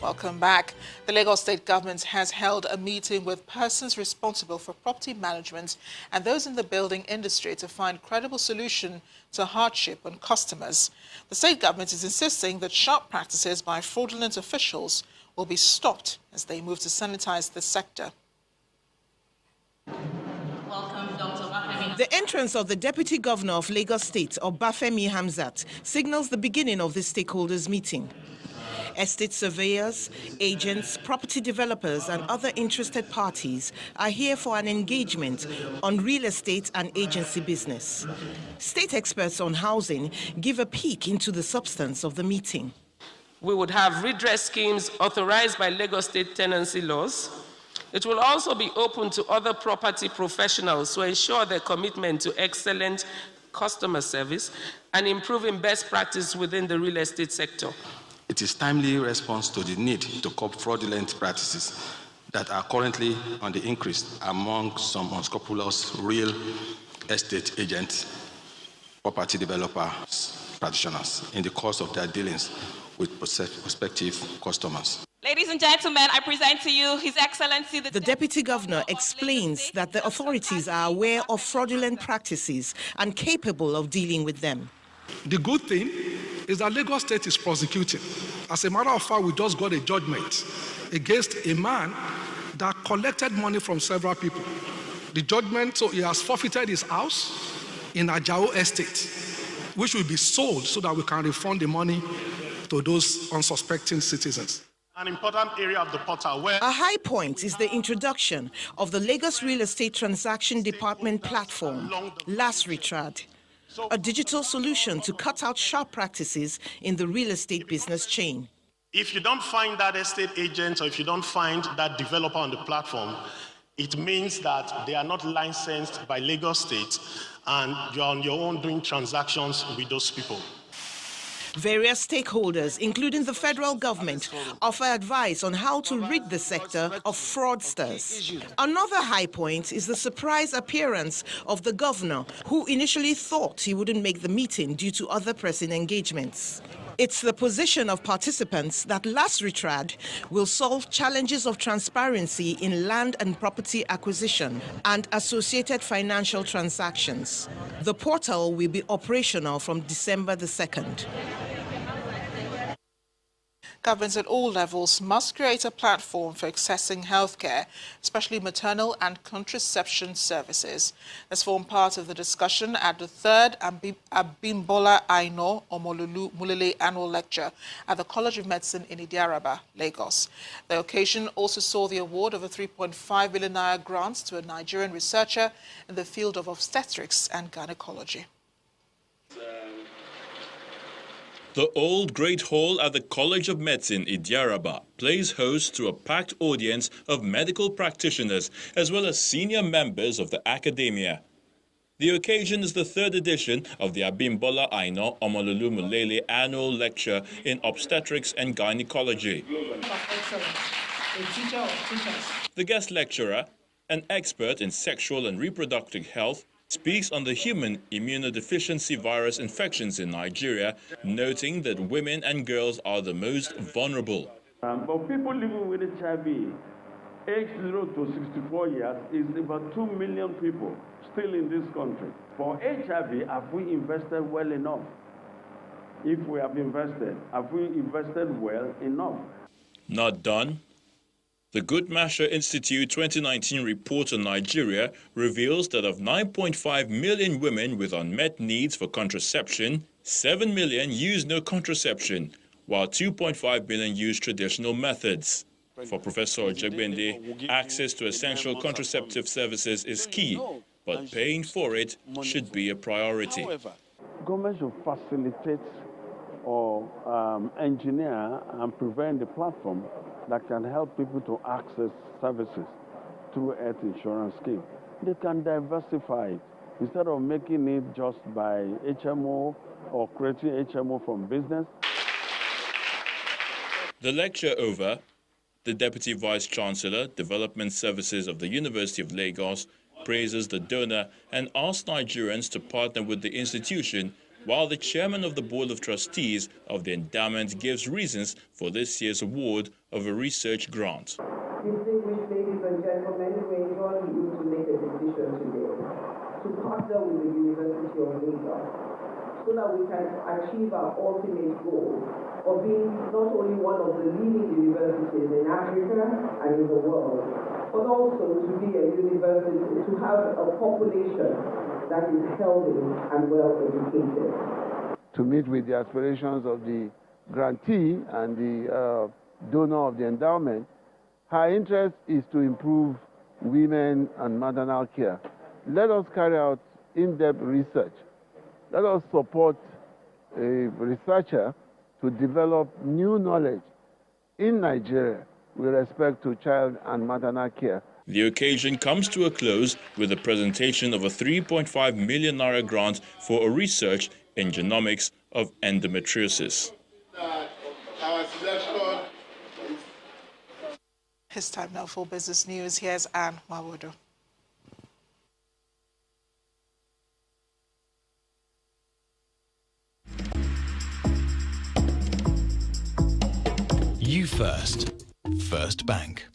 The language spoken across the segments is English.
Welcome back. The Lagos State government has held a meeting with persons responsible for property management and those in the building industry to find credible solution to hardship on customers. The state government is insisting that sharp practices by fraudulent officials will be stopped as they move to sanitize the sector. Welcome, Dr. Bafemi. The entrance of the Deputy Governor of Lagos State, Obafemi Hamzat, signals the beginning of the stakeholders' meeting. Estate surveyors, agents, property developers and other interested parties are here for an engagement on real estate and agency business. State experts on housing give a peek into the substance of the meeting. We would have redress schemes authorized by Lagos State tenancy laws. It will also be open to other property professionals to ensure their commitment to excellent customer service and improving best practice within the real estate sector. It is timely response to the need to curb fraudulent practices that are currently on the increase among some unscrupulous real estate agents, property developers, practitioners in the course of their dealings with prospective customers. Ladies and gentlemen, I present to you His Excellency the Deputy Governor explains that the authorities are aware of fraudulent practices and capable of dealing with them. The good thing is that Lagos State is prosecuting. As a matter of fact, we just got a judgment against a man that collected money from several people. The judgment, so he has forfeited his house in Ajao Estate, which will be sold so that we can refund the money to those unsuspecting citizens. An important area of the portal where... A high point is the introduction of the Lagos Real Estate Transaction Department platform, LASRITRAD, a digital solution to cut out sharp practices in the real estate business chain. If you don't find that estate agent or if you don't find that developer on the platform, it means that they are not licensed by Lagos State and you're on your own doing transactions with those people. Various stakeholders, including the federal government, offer advice on how to rid the sector of fraudsters. Another high point is the surprise appearance of the governor, who initially thought he wouldn't make the meeting due to other pressing engagements. It's the position of participants that LASRITRAD will solve challenges of transparency in land and property acquisition and associated financial transactions. The portal will be operational from December the 2nd. Governments at all levels must create a platform for accessing healthcare, especially maternal and contraception services. This formed part of the discussion at the third Abimbola Aino Omololu Mulele annual lecture at the College of Medicine in Idiaraba, Lagos. The occasion also saw the award of a 3.5 million naira grant to a Nigerian researcher in the field of obstetrics and gynecology. The old Great Hall at the College of Medicine, Idiaraba, plays host to a packed audience of medical practitioners as well as senior members of the academia. The occasion is the third edition of the Abimbola Aino Omololu Mulele annual lecture in obstetrics and gynecology. The guest lecturer, an expert in sexual and reproductive health, speaks on the human immunodeficiency virus infections in Nigeria, noting that women and girls are the most vulnerable. But people living with HIV, age 0 to 64 years, is about 2 million people still in this country. For HIV, have we invested well enough? If we have we invested well enough? Not done. The Goodmasher Institute 2019 report on Nigeria reveals that of 9.5 million women with unmet needs for contraception, 7 million use no contraception, while 2.5 million use traditional methods. For Professor Ojegbende, access to essential contraceptive services is key, but paying for it should be a priority. Government should facilitate or engineer and prevent the platform that can help people to access services through health insurance scheme. They can diversify it instead of making it just by HMO or creating HMO from business. The lecture over, the Deputy Vice Chancellor, Development Services of the University of Lagos, praises the donor and asks Nigerians to partner with the institution while the chairman of the Board of Trustees of the endowment gives reasons for this year's award of a research grant. Distinguished ladies and gentlemen, we enjoy you to make a decision today to partner with the University of Lagos so that we can achieve our ultimate goal of being not only one of the leading universities in Africa and in the world, but also to be a university, to have a population that is healthy and well educated. To meet with the aspirations of the grantee and the donor of the endowment, her interest is to improve women and maternal care. Let us carry out in-depth research. Let us support a researcher to develop new knowledge in Nigeria with respect to child and maternal care. The occasion comes to a close with the presentation of a 3.5 million naira grant for a research in genomics of endometriosis. It's time now for business news. Here's Anne Mawodo. You First. First Bank.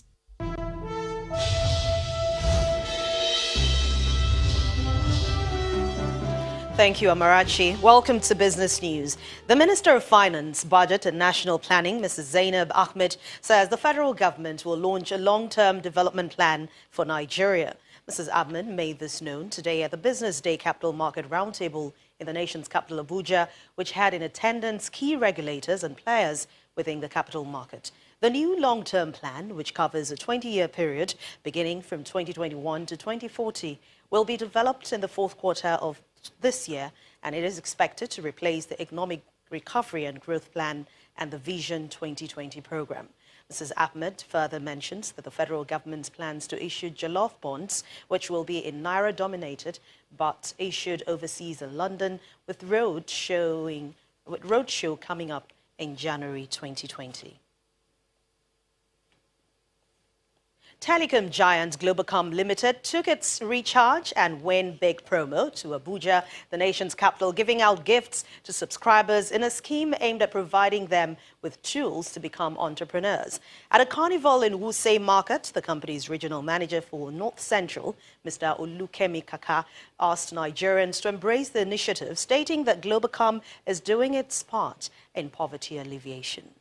Thank you, Amarachi. Welcome to Business News. The Minister of Finance, Budget and National Planning, Mrs. Zainab Ahmed, says the federal government will launch a long-term development plan for Nigeria. Mrs. Ahmed made this known today at the Business Day Capital Market Roundtable in the nation's capital, Abuja, which had in attendance key regulators and players within the capital market. The new long-term plan, which covers a 20-year period beginning from 2021 to 2040, will be developed in the fourth quarter of this year, and it is expected to replace the Economic Recovery and Growth Plan and the Vision 2020 program. Mrs. Ahmed further mentions that the federal government plans to issue Jollof bonds, which will be in Naira dominated, but issued overseas in London, with roadshow coming up in January 2020. Telecom giant Globacom Limited took its Recharge and Win Big promo to Abuja, the nation's capital, giving out gifts to subscribers in a scheme aimed at providing them with tools to become entrepreneurs. At a carnival in Wuse Market, the company's regional manager for North Central, Mr. Olukemi Kaka, asked Nigerians to embrace the initiative, stating that Globacom is doing its part in poverty alleviation.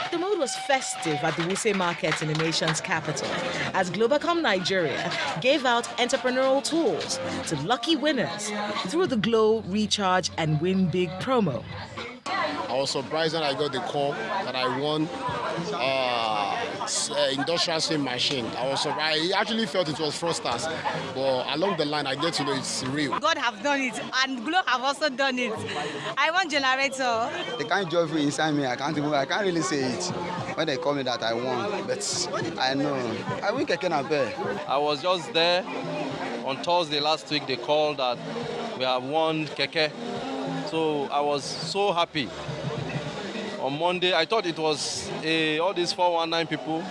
The mood was festive at the Wuse Market in the nation's capital as Globacom Nigeria gave out entrepreneurial tools to lucky winners through the Glow, Recharge and Win Big promo. I was surprised when I got the call that I won industrial sewing machine. I actually felt it was fraudsters, but along the line I get to know it's real. God have done it and Glow have also done it. I want generator. The kind of joy inside me, I can't really say it when they call me that I won, but I know. I win Keke Nape. I was just there on Thursday last week. They called that we have won Keke. So I was so happy. On Monday, I thought it was all these 419 people,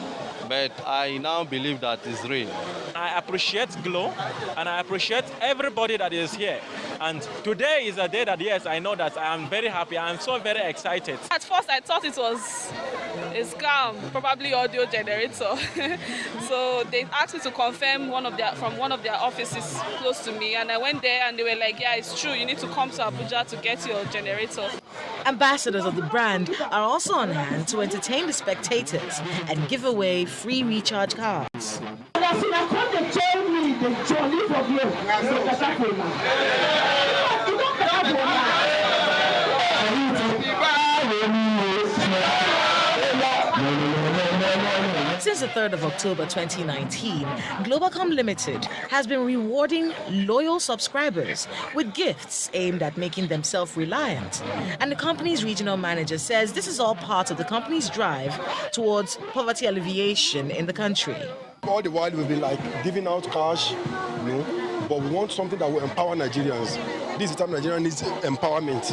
but I now believe that it's real. I appreciate Glow, and I appreciate everybody that is here. And today is a day that, yes, I know that I am very happy. I'm so very excited. At first, I thought it was a scam, probably audio generator. So they asked me to confirm from one of their offices close to me, and I went there, and they were like, "Yeah, it's true. You need to come to Abuja to get your generator." Ambassadors of the brand are also on hand to entertain the spectators and give away free recharge cards. Since the 3rd of October 2019, Globacom Limited has been rewarding loyal subscribers with gifts aimed at making them self-reliant. And the company's regional manager says this is all part of the company's drive towards poverty alleviation in the country. All the while we've been giving out cash, but we want something that will empower Nigerians. This is the time Nigeria needs empowerment,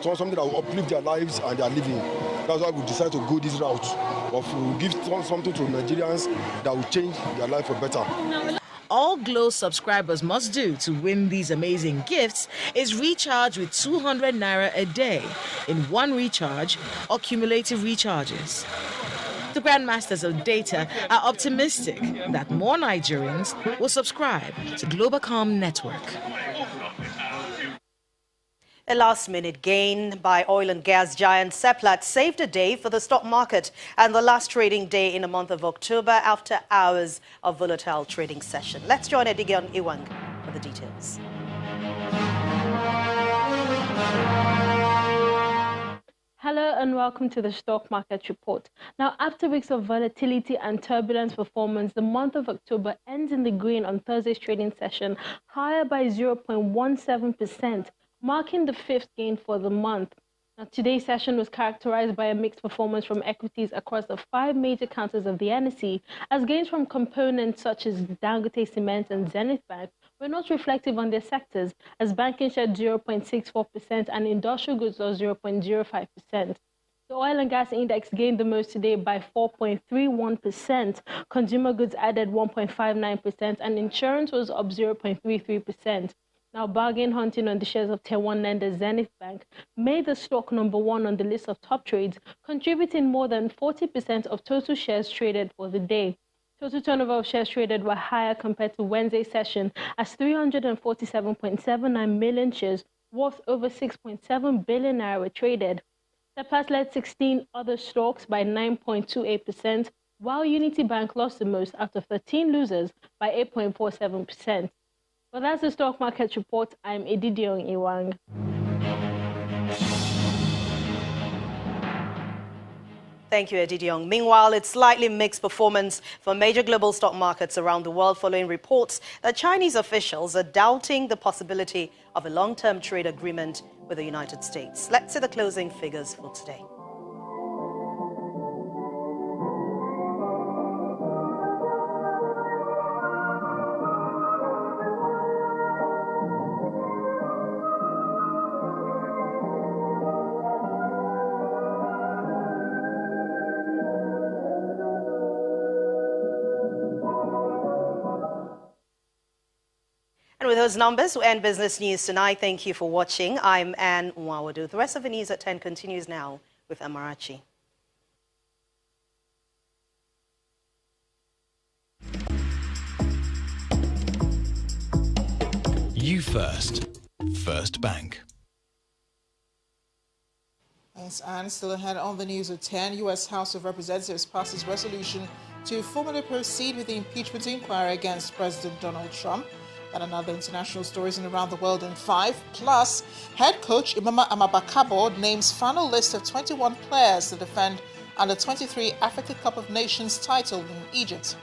something that will uplift their lives and their living. That's why we decided to go this route. But we will give something to Nigerians that will change their life for better. All Glow subscribers must do to win these amazing gifts is recharge with 200 Naira a day in one recharge or cumulative recharges. The grandmasters of data are optimistic that more Nigerians will subscribe to Globacom network. A last-minute gain by oil and gas giant Seplat saved a day for the stock market and the last trading day in the month of October after hours of volatile trading session. Let's join Edigion Iwang for the details. Hello and welcome to the Stock Market Report. Now, after weeks of volatility and turbulent performance, the month of October ends in the green on Thursday's trading session, higher by 0.17%, marking the fifth gain for the month. Now, today's session was characterized by a mixed performance from equities across the five major counters of the NSE, as gains from components such as Dangote Cement and Zenith Bank were not reflective on their sectors, as banking shed 0.64% and industrial goods lost 0.05%. The oil and gas index gained the most today by 4.31%. Consumer goods added 1.59%, and insurance was up 0.33%. Now, bargain hunting on the shares of Tier 1 lender Zenith Bank made the stock number one on the list of top trades, contributing more than 40% of total shares traded for the day. Total turnover of shares traded were higher compared to Wednesday's session, as 347.79 million shares worth over 6.7 billion naira were traded. Seplat led 16 other stocks by 9.28%, while Unity Bank lost the most out of 13 losers by 8.47%. Well, that's the Stock Market Report. I'm Edidion Iwang. Thank you, Edidion. Meanwhile, it's slightly mixed performance for major global stock markets around the world following reports that Chinese officials are doubting the possibility of a long-term trade agreement with the United States. Let's see the closing figures for today. And with those numbers, we end Business News tonight. Thank you for watching. I'm Anne Nwawadu. The rest of the news at 10 continues now with Amarachi. You First. First Bank. Thanks, Anne. Still ahead on the news at 10, U.S. House of Representatives passes resolution to formally proceed with the impeachment inquiry against President Donald Trump. And another international stories in around the world in 5. Plus, head coach Imama Amabakabo names final list of 21 players to defend under 23 Africa Cup of Nations title in Egypt.